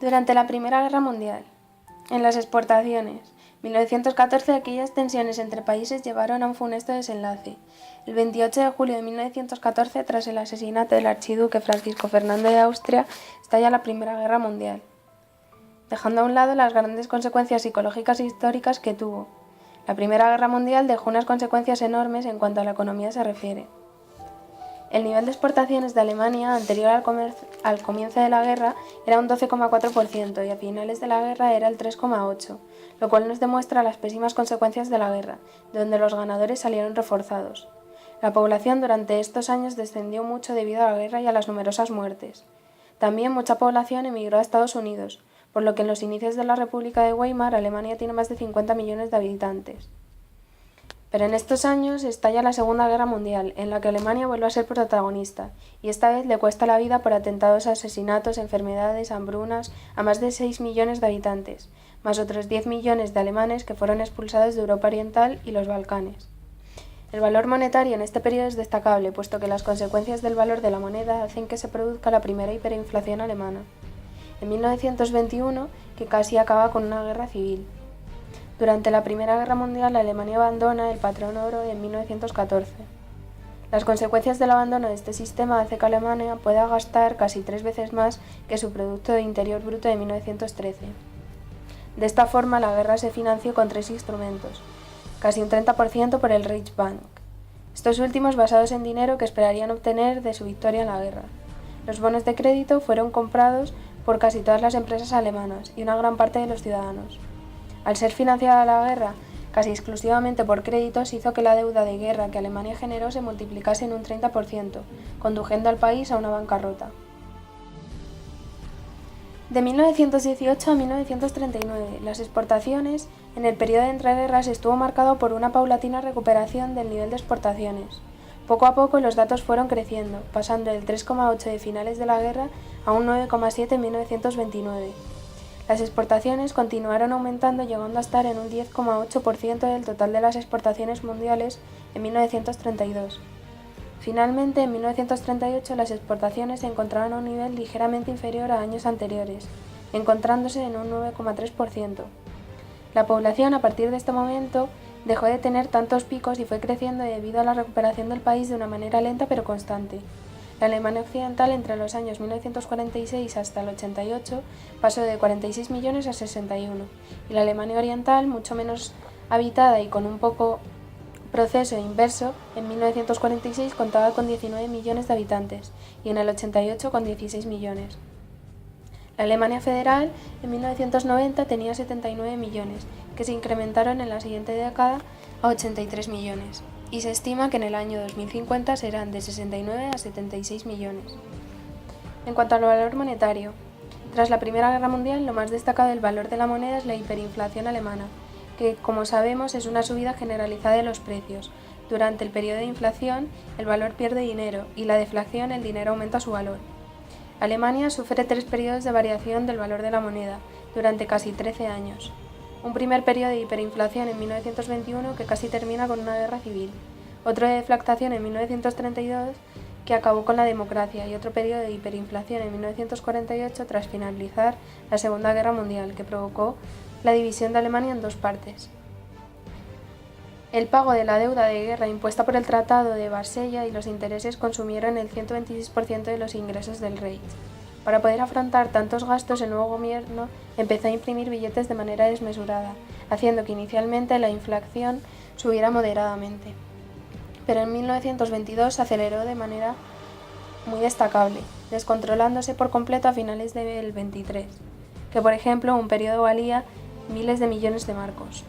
Durante la Primera Guerra Mundial, en las exportaciones, 1914 aquellas tensiones entre países llevaron a un funesto desenlace. El 28 de julio de 1914, tras el asesinato del archiduque Francisco Fernando de Austria, estalla la Primera Guerra Mundial, dejando a un lado las grandes consecuencias psicológicas e históricas que tuvo. La Primera Guerra Mundial dejó unas consecuencias enormes en cuanto a la economía se refiere. El nivel de exportaciones de Alemania anterior al comienzo de la guerra era un 12,4% y a finales de la guerra era el 3,8%, lo cual nos demuestra las pésimas consecuencias de la guerra, donde los ganadores salieron reforzados. La población durante estos años descendió mucho debido a la guerra y a las numerosas muertes. También mucha población emigró a Estados Unidos, por lo que en los inicios de la República de Weimar Alemania tiene más de 50 millones de habitantes. Pero en estos años estalla la Segunda Guerra Mundial, en la que Alemania vuelve a ser protagonista, y esta vez le cuesta la vida por atentados, asesinatos, enfermedades, hambrunas a más de 6 millones de habitantes, más otros 10 millones de alemanes que fueron expulsados de Europa Oriental y los Balcanes. El valor monetario en este periodo es destacable, puesto que las consecuencias del valor de la moneda hacen que se produzca la primera hiperinflación alemana. En 1921, que casi acaba con una guerra civil. Durante la Primera Guerra Mundial, Alemania abandona el patrón oro en 1914. Las consecuencias del abandono de este sistema hace que Alemania pueda gastar casi 3 veces más que su Producto Interior Bruto de 1913. De esta forma, la guerra se financió con 3 instrumentos, casi un 30% por el Reichsbank, estos últimos basados en dinero que esperarían obtener de su victoria en la guerra. Los bonos de crédito fueron comprados por casi todas las empresas alemanas y una gran parte de los ciudadanos. Al ser financiada la guerra casi exclusivamente por créditos, hizo que la deuda de guerra que Alemania generó se multiplicase en un 30%, conduciendo al país a una bancarrota. De 1918 a 1939, las exportaciones en el periodo de entreguerras estuvo marcado por una paulatina recuperación del nivel de exportaciones. Poco a poco los datos fueron creciendo, pasando del 3,8 de finales de la guerra a un 9,7 en 1929. Las exportaciones continuaron aumentando, llegando a estar en un 10,8% del total de las exportaciones mundiales en 1932. Finalmente, en 1938, las exportaciones se encontraban a un nivel ligeramente inferior a años anteriores, encontrándose en un 9,3%. La población, a partir de este momento, dejó de tener tantos picos y fue creciendo debido a la recuperación del país de una manera lenta pero constante. La Alemania Occidental entre los años 1946 hasta el 88 pasó de 46 millones a 61, y la Alemania Oriental, mucho menos habitada y con un poco proceso inverso, en 1946 contaba con 19 millones de habitantes y en el 88 con 16 millones. La Alemania Federal en 1990 tenía 79 millones, que se incrementaron en la siguiente década a 83 millones. Y se estima que en el año 2050 serán de 69 a 76 millones. En cuanto al valor monetario, tras la Primera Guerra Mundial, lo más destacado del valor de la moneda es la hiperinflación alemana, que, como sabemos, es una subida generalizada de los precios. Durante el periodo de inflación, el valor pierde dinero y la deflación, el dinero aumenta su valor. Alemania sufre 3 periodos de variación del valor de la moneda, durante casi 13 años. Un primer periodo de hiperinflación en 1921 que casi termina con una guerra civil, otro de deflación en 1932 que acabó con la democracia y otro periodo de hiperinflación en 1948 tras finalizar la Segunda Guerra Mundial, que provocó la división de Alemania en 2 partes. El pago de la deuda de guerra impuesta por el Tratado de Varsella y los intereses consumieron el 126% de los ingresos del Reich. Para poder afrontar tantos gastos, el nuevo gobierno empezó a imprimir billetes de manera desmesurada, haciendo que inicialmente la inflación subiera moderadamente. Pero en 1922 se aceleró de manera muy destacable, descontrolándose por completo a finales del 23, que por ejemplo un periodo valía miles de millones de marcos.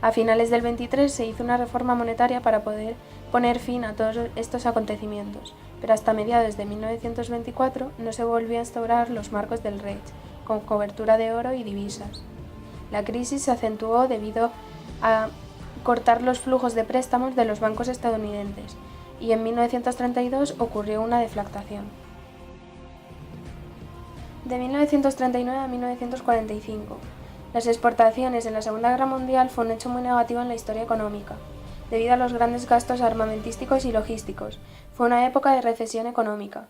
A finales del 23 se hizo una reforma monetaria para poder poner fin a todos estos acontecimientos, pero hasta mediados de 1924 no se volvió a instaurar los marcos del Reich, con cobertura de oro y divisas. La crisis se acentuó debido a cortar los flujos de préstamos de los bancos estadounidenses, y en 1932 ocurrió una deflación. De 1939 a 1945, las exportaciones en la Segunda Guerra Mundial fue un hecho muy negativo en la historia económica, debido a los grandes gastos armamentísticos y logísticos. Fue una época de recesión económica.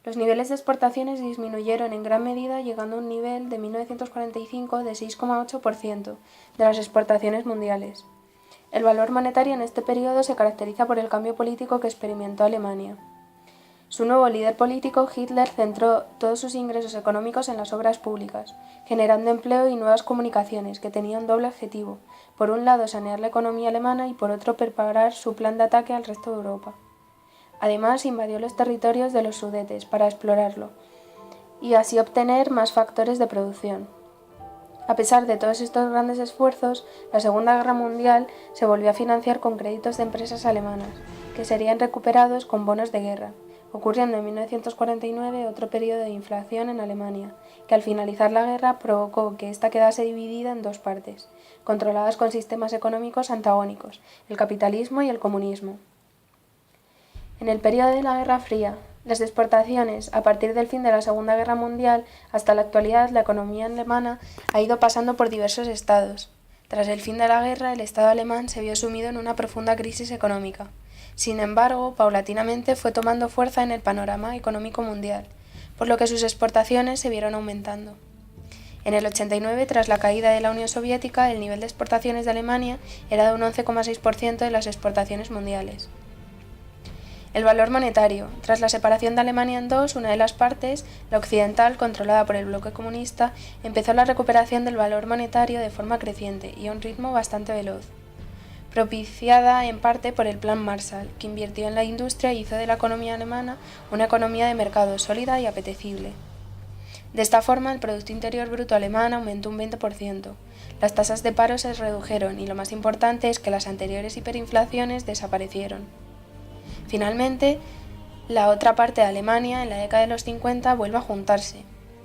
Los niveles de exportaciones disminuyeron en gran medida, llegando a un nivel de 1945 de 6,8% de las exportaciones mundiales. El valor monetario en este periodo se caracteriza por el cambio político que experimentó Alemania. Su nuevo líder político, Hitler, centró todos sus ingresos económicos en las obras públicas, generando empleo y nuevas comunicaciones que tenían un doble objetivo: por un lado sanear la economía alemana y por otro preparar su plan de ataque al resto de Europa. Además, invadió los territorios de los Sudetes para explorarlo y así obtener más factores de producción. A pesar de todos estos grandes esfuerzos, la Segunda Guerra Mundial se volvió a financiar con créditos de empresas alemanas, que serían recuperados con bonos de guerra, ocurriendo en 1949 otro periodo de inflación en Alemania, que al finalizar la guerra provocó que ésta quedase dividida en dos partes, controladas con sistemas económicos antagónicos, el capitalismo y el comunismo. En el periodo de la Guerra Fría, las exportaciones, a partir del fin de la Segunda Guerra Mundial hasta la actualidad, la economía alemana ha ido pasando por diversos estados. Tras el fin de la guerra, el Estado alemán se vio sumido en una profunda crisis económica. Sin embargo, paulatinamente fue tomando fuerza en el panorama económico mundial, por lo que sus exportaciones se vieron aumentando. En el 89, tras la caída de la Unión Soviética, el nivel de exportaciones de Alemania era de un 11,6% de las exportaciones mundiales. El valor monetario. Tras la separación de Alemania en dos, una de las partes, la occidental, controlada por el bloque comunista, empezó la recuperación del valor monetario de forma creciente y a un ritmo bastante veloz, propiciada en parte por el Plan Marshall, que invirtió en la industria y hizo de la economía alemana una economía de mercado sólida y apetecible. De esta forma, el Producto Interior Bruto alemán aumentó un 20%, las tasas de paro se redujeron y lo más importante es que las anteriores hiperinflaciones desaparecieron. Finalmente, la otra parte de Alemania, en la década de los 50, vuelve a juntarse.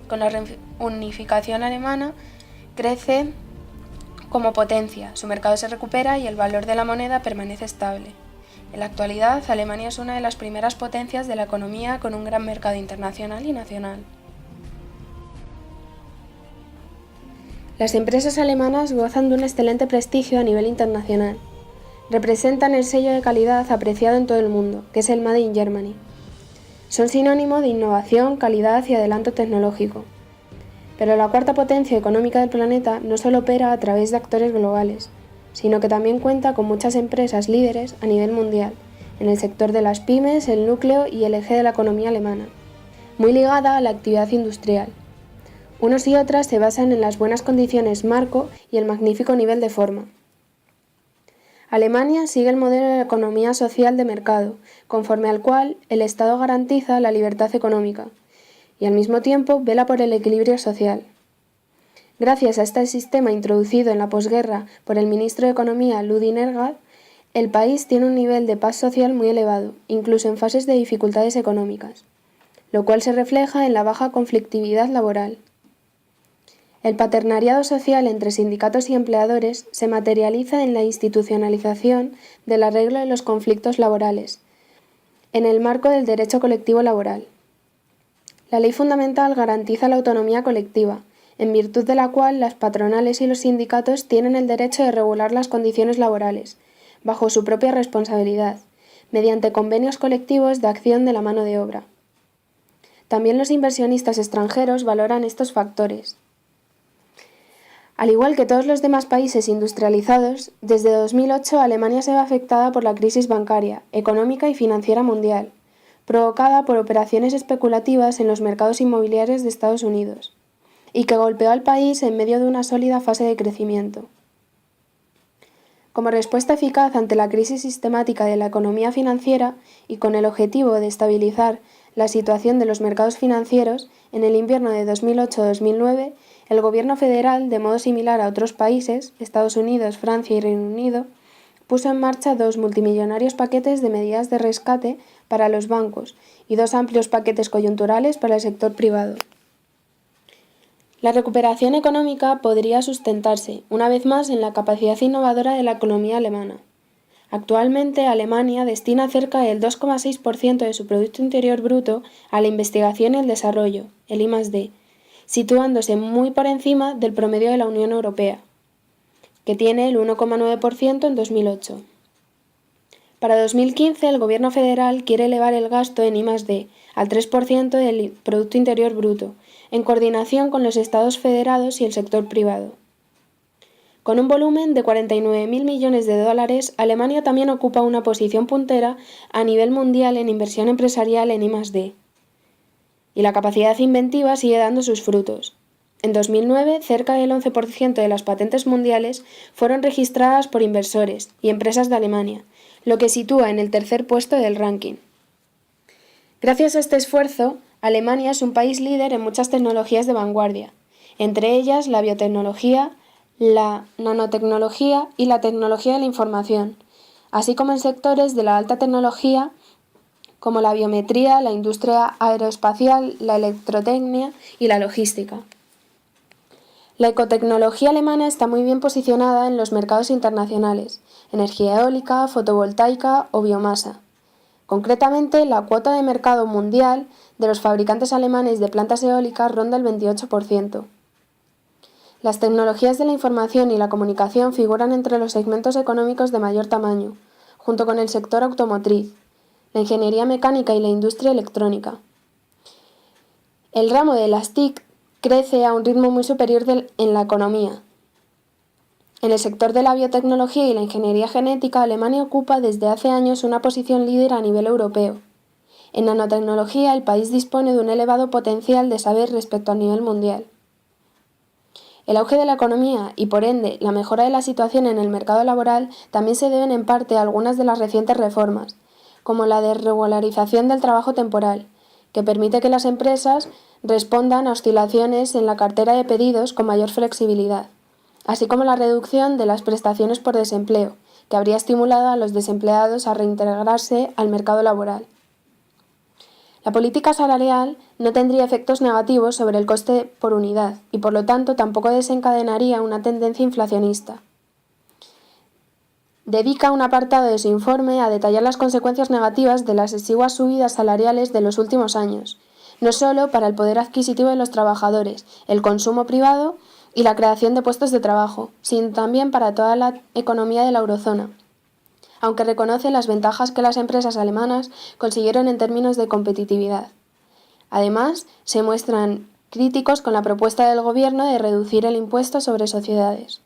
Con la reunificación alemana, crece como potencia, su mercado se recupera y el valor de la moneda permanece estable. En la actualidad, Alemania es una de las primeras potencias de la economía con un gran mercado internacional y nacional. Las empresas alemanas gozan de un excelente prestigio a nivel internacional. Representan el sello de calidad apreciado en todo el mundo, que es el Made in Germany. Son sinónimo de innovación, calidad y adelanto tecnológico. Pero la cuarta potencia económica del planeta no solo opera a través de actores globales, sino que también cuenta con muchas empresas líderes a nivel mundial, en el sector de las pymes, el núcleo y el eje de la economía alemana, muy ligada a la actividad industrial. Unos y otras se basan en las buenas condiciones marco y el magnífico nivel de forma. Alemania sigue el modelo de la economía social de mercado, conforme al cual el Estado garantiza la libertad económica y al mismo tiempo vela por el equilibrio social. Gracias a este sistema introducido en la posguerra por el ministro de Economía Ludwig Erhard, el país tiene un nivel de paz social muy elevado, incluso en fases de dificultades económicas, lo cual se refleja en la baja conflictividad laboral. El paternariado social entre sindicatos y empleadores se materializa en la institucionalización del arreglo de los conflictos laborales, en el marco del derecho colectivo laboral. La ley fundamental garantiza la autonomía colectiva, en virtud de la cual las patronales y los sindicatos tienen el derecho de regular las condiciones laborales, bajo su propia responsabilidad, mediante convenios colectivos de acción de la mano de obra. También los inversionistas extranjeros valoran estos factores. Al igual que todos los demás países industrializados, desde 2008 Alemania se ve afectada por la crisis bancaria, económica y financiera mundial, provocada por operaciones especulativas en los mercados inmobiliarios de Estados Unidos, y que golpeó al país en medio de una sólida fase de crecimiento. Como respuesta eficaz ante la crisis sistemática de la economía financiera y con el objetivo de estabilizar la situación de los mercados financieros, en el invierno de 2008-2009, el gobierno federal, de modo similar a otros países, Estados Unidos, Francia y Reino Unido, puso en marcha 2 multimillonarios paquetes de medidas de rescate para los bancos y 2 amplios paquetes coyunturales para el sector privado. La recuperación económica podría sustentarse, una vez más, en la capacidad innovadora de la economía alemana. Actualmente, Alemania destina cerca del 2,6% de su Producto Interior Bruto a la investigación y el desarrollo, el I+D, situándose muy por encima del promedio de la Unión Europea, que tiene el 1,9% en 2008. Para 2015, el Gobierno federal quiere elevar el gasto en I+D al 3% del Producto Interior Bruto, en coordinación con los Estados federados y el sector privado. Con un volumen de 49.000 millones de dólares, Alemania también ocupa una posición puntera a nivel mundial en inversión empresarial en I+D. Y la capacidad inventiva sigue dando sus frutos. En 2009, cerca del 11% de las patentes mundiales fueron registradas por inversores y empresas de Alemania, lo que sitúa en el tercer puesto del ranking. Gracias a este esfuerzo, Alemania es un país líder en muchas tecnologías de vanguardia, entre ellas la biotecnología, la nanotecnología y la tecnología de la información, así como en sectores de la alta tecnología como la biometría, la industria aeroespacial, la electrotecnia y la logística. La ecotecnología alemana está muy bien posicionada en los mercados internacionales, energía eólica, fotovoltaica o biomasa. Concretamente, la cuota de mercado mundial de los fabricantes alemanes de plantas eólicas ronda el 28%. Las tecnologías de la información y la comunicación figuran entre los segmentos económicos de mayor tamaño, junto con el sector automotriz, la ingeniería mecánica y la industria electrónica. El ramo de las TIC crece a un ritmo muy superior en la economía. En el sector de la biotecnología y la ingeniería genética, Alemania ocupa desde hace años una posición líder a nivel europeo. En nanotecnología, el país dispone de un elevado potencial de saber respecto al nivel mundial. El auge de la economía y, por ende, la mejora de la situación en el mercado laboral también se deben en parte a algunas de las recientes reformas, como la de regularización del trabajo temporal, que permite que las empresas respondan a oscilaciones en la cartera de pedidos con mayor flexibilidad, así como la reducción de las prestaciones por desempleo, que habría estimulado a los desempleados a reintegrarse al mercado laboral. La política salarial no tendría efectos negativos sobre el coste por unidad y, por lo tanto, tampoco desencadenaría una tendencia inflacionista. Dedica un apartado de su informe a detallar las consecuencias negativas de las exiguas subidas salariales de los últimos años, no solo para el poder adquisitivo de los trabajadores, el consumo privado y la creación de puestos de trabajo, sino también para toda la economía de la eurozona, aunque reconoce las ventajas que las empresas alemanas consiguieron en términos de competitividad. Además, se muestran críticos con la propuesta del gobierno de reducir el impuesto sobre sociedades.